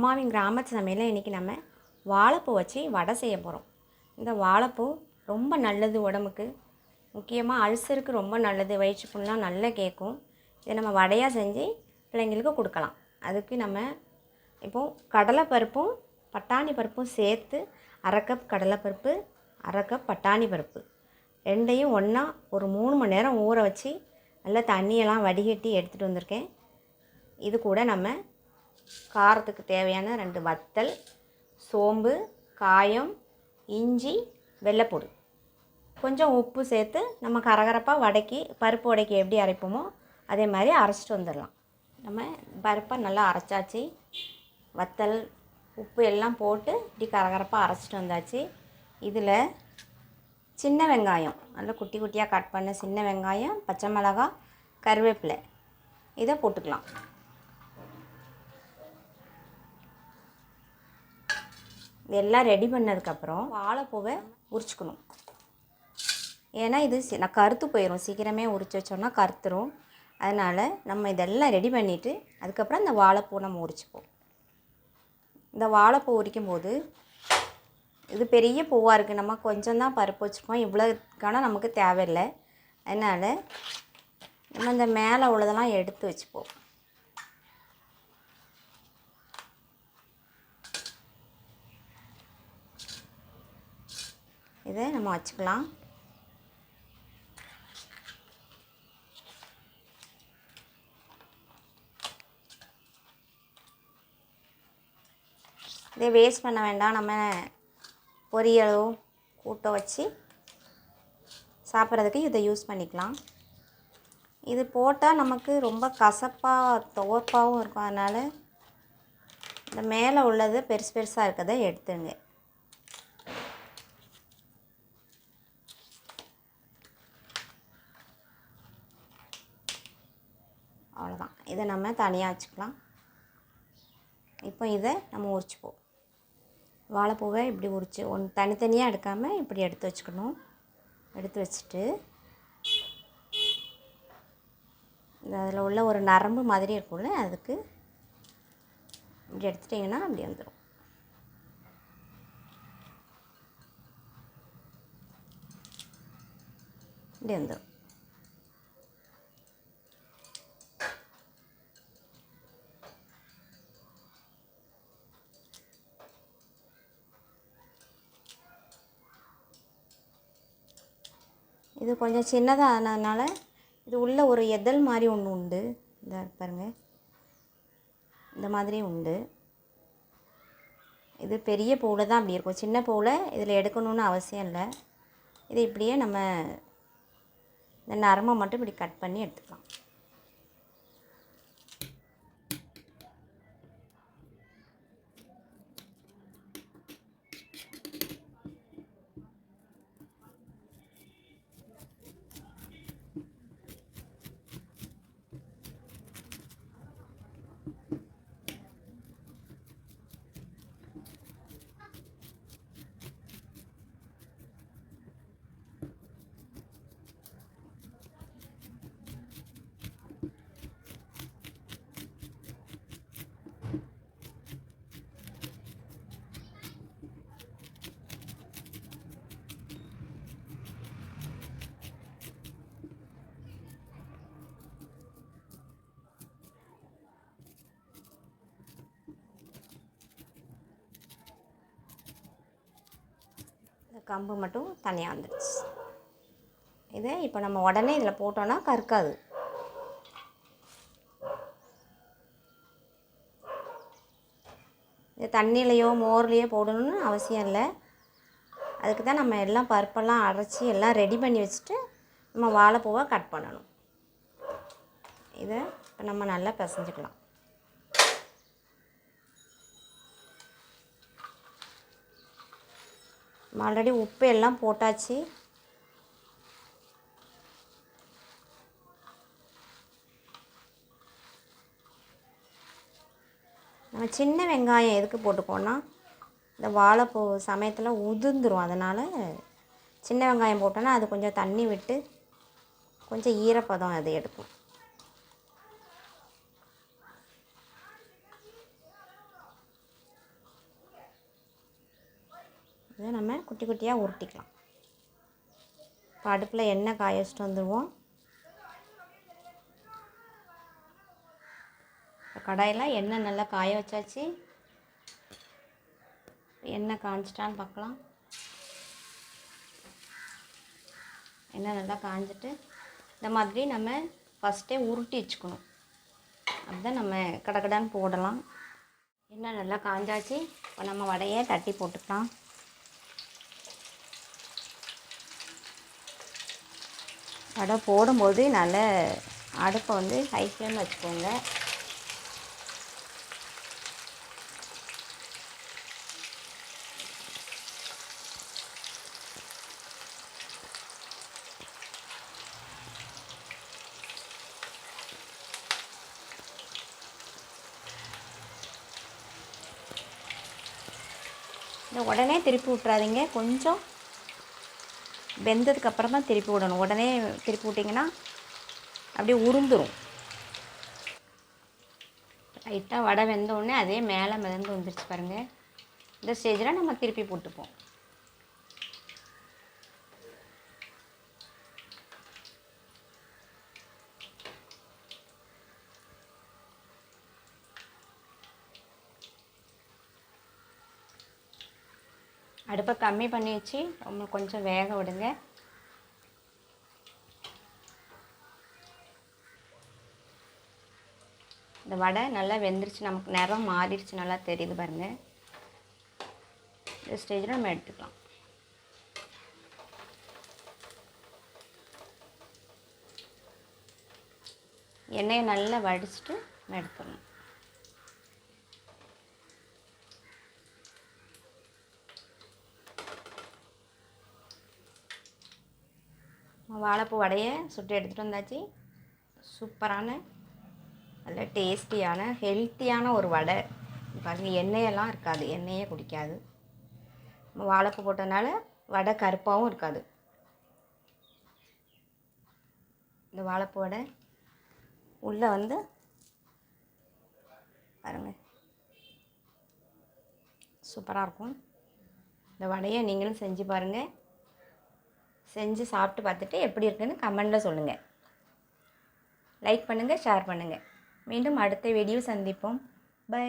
அம்மாவின் கிராமத்து சமையலில் இன்றைக்கி நம்ம வாழைப்பூ வச்சு வடை செய்ய போகிறோம். இந்த வாழைப்பூ ரொம்ப நல்லது உடம்புக்கு, முக்கியமாக அல்சருக்கு ரொம்ப நல்லது, வயிற்று புண்ணெலாம் நல்லா கேட்கும். இதை நம்ம வடையாக செஞ்சு பிள்ளைங்களுக்கு கொடுக்கலாம். அதுக்கு நம்ம இப்போது கடலைப்பருப்பும் பட்டாணி பருப்பும் சேர்த்து 1/2 கப் கடலைப்பருப்பு, 1/2 கப் பட்டாணி பருப்பு ரெண்டையும் ஒன்றா ஒரு 3 மணி நேரம் ஊற வச்சு நல்லா தண்ணியெல்லாம் வடிகட்டி எடுத்துகிட்டு வந்திருக்கேன். இது கூட நம்ம காரத்துக்கு தேவையான 2 வத்தல், சோம்பு, காயம், இஞ்சி, வெள்ளைப்பூடு, கொஞ்சம் உப்பு சேர்த்து நம்ம கரகரப்பாக வடைக்கு பருப்பு வடைக்கு எப்படி அரைப்போமோ அதே மாதிரி அரைச்சிட்டு வந்துடலாம். நம்ம பருப்பை நல்லா அரைச்சாச்சு, வத்தல் உப்பு எல்லாம் போட்டு இப்படி கரகரப்பாக அரைச்சிட்டு வந்தாச்சு. இதில் சின்ன வெங்காயம், நல்லா குட்டி குட்டியாக கட் பண்ண சின்ன வெங்காயம், பச்சை மிளகாய், கருவேப்பிலை இதை போட்டுக்கலாம். இதெல்லாம் ரெடி பண்ணதுக்கப்புறம் வாழைப்பூவை உரிச்சுக்கணும். ஏன்னா இது நான் கருத்து போயிடும், சீக்கிரமே உரிச்சு வச்சோன்னா கருத்துரும். அதனால் நம்ம இதெல்லாம் ரெடி பண்ணிவிட்டு அதுக்கப்புறம் இந்த வாழைப்பூ நம்ம உரிச்சுப்போம். இந்த வாழைப்பூ உரிக்கும் போது இது பெரிய பூவாக இருக்குது, நம்ம கொஞ்சம் தான் பருப்பு வச்சுருக்கோம், இவ்வளோக்கான நமக்கு தேவையில்லை. அதனால் நம்ம இந்த மேலே உள்ளதெல்லாம் எடுத்து வச்சுப்போம். இதை நம்ம வச்சுக்கலாம். இதை வேஸ்ட் பண்ண வேண்டாம், நம்ம பொரியலோ கூட்ட வச்சு சாப்பிட்றதுக்கு இதை யூஸ் பண்ணிக்கலாம். இது போட்டால் நமக்கு ரொம்ப கசப்பாக துவர்ப்பாகவும் இருக்கும். அதனால் இந்த மேலே உள்ளது பெருசு பெருசாக இருக்கிறத எடுத்துங்க. அவ்வளோதான், இதை நம்ம தனியாக வச்சுக்கலாம். இப்போ இதை நம்ம உரிச்சுப்போம். வாழைப்பூவை இப்படி உரித்து தனித்தனியாக எடுக்காமல் இப்படி எடுத்து வச்சுக்கணும். எடுத்து வச்சுட்டு அதில் உள்ள ஒரு நரம்பு மாதிரி இருக்கும்ல, அதுக்கு இப்படி எடுத்துட்டிங்கன்னா அப்படி வந்துடும். இப்படி வந்துடும். இது கொஞ்சம் சின்னதாக ஆனதுனால இது உள்ள ஒரு எதல் மாதிரி ஒன்று உண்டு, இந்த பாருங்கள், இந்த மாதிரி உண்டு. இது பெரிய பூவில் தான் அப்படி இருக்கும், சின்ன பூவில் இதில் எடுக்கணும்னு அவசியம் இல்லை. இது இப்படியே நம்ம இந்த நரம்பை மட்டும் இப்படி கட் பண்ணி எடுத்துக்கலாம். கம்பு மட்டும் தனியாக வந்துடுச்சு. இதை இப்போ நம்ம உடனே இதில் போட்டோன்னா கருக்காது. இது தண்ணியிலையோ மோர்லேயோ போடணும்னு அவசியம் இல்லை. அதுக்கு தான் நம்ம எல்லாம் பருப்பெல்லாம் அரைச்சி எல்லாம் ரெடி பண்ணி வச்சுட்டு நம்ம வாழைப்பூவை கட் பண்ணணும். இதை இப்போ நம்ம நல்லா பிசைஞ்சிக்கலாம். ஆல்ரெடி உப்பு எல்லாம் போட்டாச்சு. நம்ம சின்ன வெங்காயம் எதுக்கு போட்டுக்கோன்னா இந்த வாழைப்பூ சமயத்தில் உதிர்ந்துடும். அதனால் சின்ன வெங்காயம் போட்டோன்னா அது கொஞ்சம் தண்ணி விட்டு கொஞ்சம் ஈரப்பதம் அது எடுக்கும். இதை நம்ம குட்டி குட்டியாக உருட்டிக்கலாம். இப்போ அடுப்பில் எண்ணெய் காய வச்சுட்டு வந்துடுவோம். இப்போ கடாயில் எண்ணெய் நல்லா காய வச்சாச்சு. எண்ணெய் காஞ்சிட்டான்னு பார்க்கலாம். எண்ணெய் நல்லா காஞ்சிட்டு இந்த மாதிரி நம்ம ஃபஸ்ட்டே உருட்டி வச்சுக்கணும். அதுதான் நம்ம கடகடான்னு போடலாம். எண்ணெய் நல்லா காஞ்சாச்சு. இப்போ நம்ம வடையை தட்டி போட்டுக்கலாம். வடை போடும்போது நல்ல அடுப்பை வந்து ஹை ஃப்ளேமில் வச்சுக்கோங்க. இந்த உடனே திருப்பி விட்றாதீங்க. கொஞ்சம் வெந்ததுக்கப்புறம் தான் திருப்பி விடணும். உடனே திருப்பி விட்டிங்கன்னா அப்படியே உருந்துடும். லைட்டாக வடை வெந்தோடனே அதே மேலே மிதந்து வந்துருச்சு பாருங்கள். இந்த ஸ்டேஜில் நம்ம திருப்பி போட்டுப்போம். அடுப்பை கம்மி பண்ணி வச்சு ரொம்ப கொஞ்சம் வேக விடுங்க. இந்த வடை நல்லா வெந்துருச்சு. நமக்கு நிறம் மாறிடுச்சு, நல்லா தெரியுது பாருங்கள். இந்த ஸ்டேஜில் நம்ம எடுத்துக்கலாம். எண்ணெயை நல்லா வடிச்சிட்டு நம்ம எடுத்துடணும். வாழைப்பூ வடையை சுட்டு எடுத்துகிட்டு வந்தாச்சு. சூப்பரான நல்ல டேஸ்டியான ஹெல்த்தியான ஒரு வடை பாருங்கள். எண்ணெயெல்லாம் இருக்காது, எண்ணெயே குடிக்காது. நம்ம வாழைப்பூ போட்டதுனால வடை கருப்பாகவும் இருக்காது. இந்த வாழைப்பூ வடை உள்ளே வந்து பாருங்கள் சூப்பராக இருக்கும். இந்த வடையை நீங்களும் செஞ்சு பாருங்கள். செஞ்சு சாப்பிட்டு பார்த்துட்டு எப்படி இருக்குன்னு கமெண்டில் சொல்லுங்கள். லைக் பண்ணுங்கள், ஷேர் பண்ணுங்கள். மீண்டும் அடுத்த வீடியோ சந்திப்போம். பை.